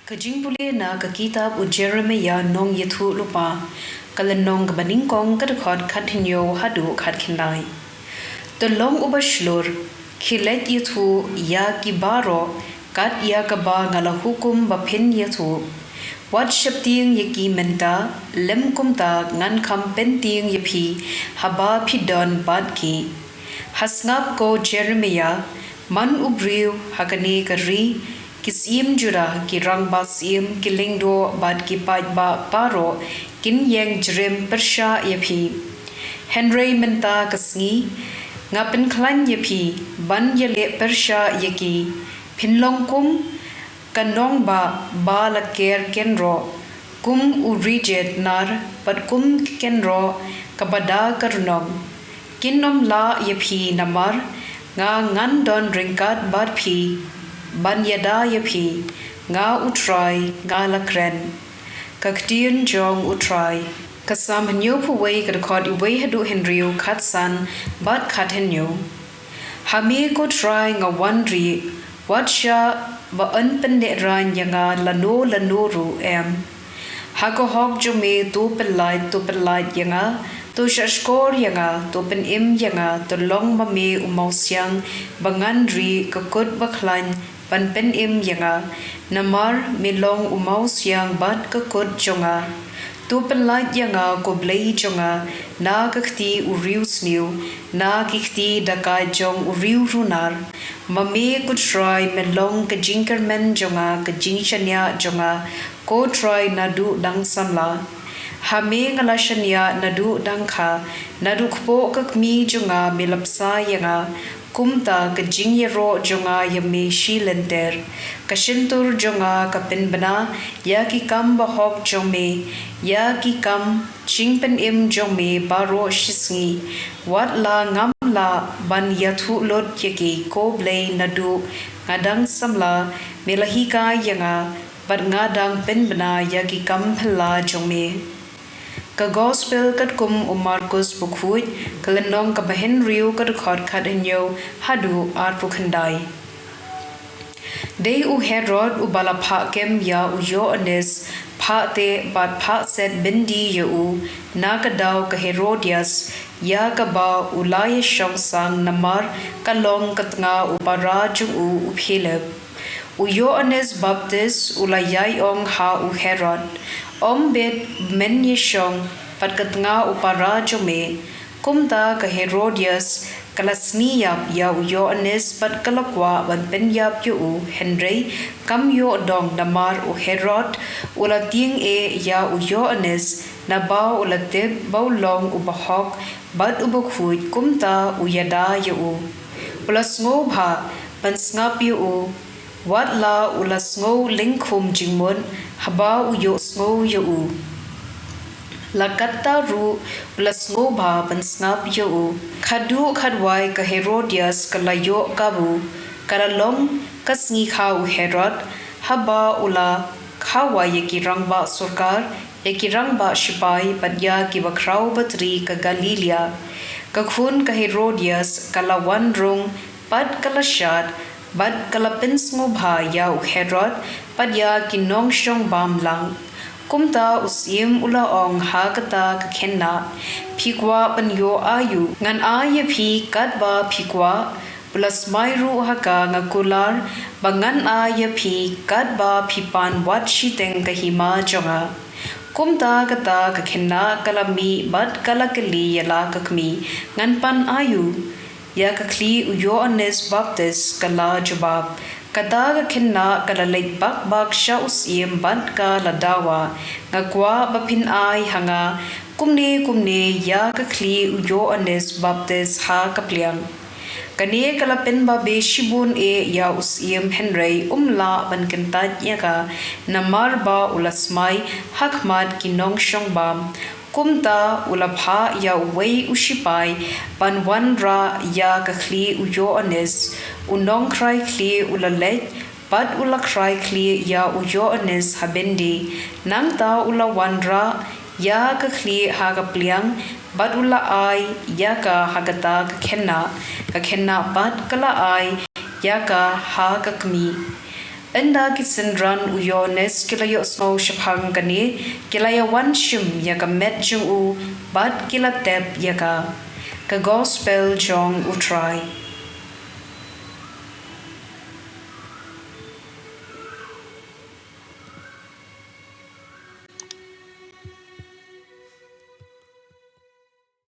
Ka jingpule na ka kitab u Jeremiah nong yethu lupa kalan nong baning kong ka khod khathinyo hadu khat khinai to long ubashlur khilet yethu ya ki baro kat ya ka ba ngala hukum ba phin yethu wat shapting yaki menta lem kumta ngan kham penting yapi haba phidon badki hasngap ko Jeremiah man ubriu hakani kari kisim jura ki rang basim ki lingdo bad ki paj ba paro kin yang jrem persha yapi Henry menta kasngi ngapen klan yapi ban yale persha yaki pinlong kum kanong ba la ker kenro kum u rijet nar pat kum kenro kabada karnom kinom la yapi namar nga ngan don ringkat bad phi ban yada yapi nga utrai nga lakren ka ktien jong utrai kasam hanyo puway ka khod iway hadu henryu khatsan bat khathenyo hame ko try nga wandri watsha ba anpende ran yanga lano ru em hago hok jume to pelai yanga to shashkor yanga to pen im yanga to long ma me umausyang bangandri ka kod baklan pan pen im yanga namar milong umausyang bat ka kod jonga to pelai yanga ko Blei jonga na kakti uriu sniu na kikti dakai jong uriu runar mame ko try melong ka jinkermen jonga ka jingshanya jonga ko try nadu dang samla hame ngala shanya nadu dangkha nadu khpo kakmi jonga milapsa yanga kumta ka jingyero jonga yame shilenter ka shintur jonga ka pinbana ya ki kam bahok jome ya ki kam chingpen im jome baro shisngi wat la ngam la ban yathu lot yaki ko Blei nadu ngadang samla melahika yanga bat ngadang pinbana ya ki kam phla jome ka gospel kat kum Marcus bukhuj kalenong ka bahen riu kat khod khat enyo hadu ar pukhandai dei u Herod u bala pha kem ya u Johannes pha te bat pha set bindi ya u na ka daw ka Herodias ya ka ba u lai shong sang namar kalong katnga u para jung u philip u Johannes Baptist u la yai ong ha u Herod bet men yeshong pat katnga upara jome kumta ka Herodias kalasni yap ya u Johannes pat kalakwa ban pen yap yu u Henry kam yo dong damar u Herod ula ting e ya u Johannes na ba ula teb ba long u bahok bat u bakhuj kumta u yada yu u ula sngo bha pan snap yu u wat la ula sngo lingkhum jingmon haba u yo sngo yu u la katta ru ula sngo bha pan snap yu u khadu khadwai ka Herodias kalayo kabu karalong kasngi kha u Herod haba ula khawa yeki rangba sarkar yeki rangba shipai padya ki bakrau batri ka Galilea ka khun ka Herodias kalawan rung pad kalashat bad kalapins ngo bha ya u Herod padya ki nong shong bam lang kumta usim ula ong ha kata ka khenna phikwa pan yo ayu ngan aya phi kat ba phikwa plus mairu haka ngakular bangan aya phi kat ba phipan wat shiteng ka hima jonga kumta kata ka khenna kalami bad kalakali yala kakmi ngan pan ayu ya kakli u Johannes Baptist kala jawab kada ka khenna kala leit bak sha usim band ka ladawa ngakwa baphin ai hanga kumne ya kakli u Johannes Baptist ha kapliang kane kala pen ba be shibun e ya usim Henry umla ban kentat ya ka namar ba ulasmai hakmat kinong shong bam kumta ulapha ya wei ushipai panwanra ya kakli u Johannes unong krai kli ulalet pat ula krai kli ya u Johannes habendi nangta ula wanra ya kakli hagapliang bat ula ai ya ka hagata ka khenna pat kala ai ya ka ha kakmi Enda kisindran uyones kilayo snow shapang kani kilaya wan shum yaka metjung u bad kila tep yaka ka gospel jong utrai.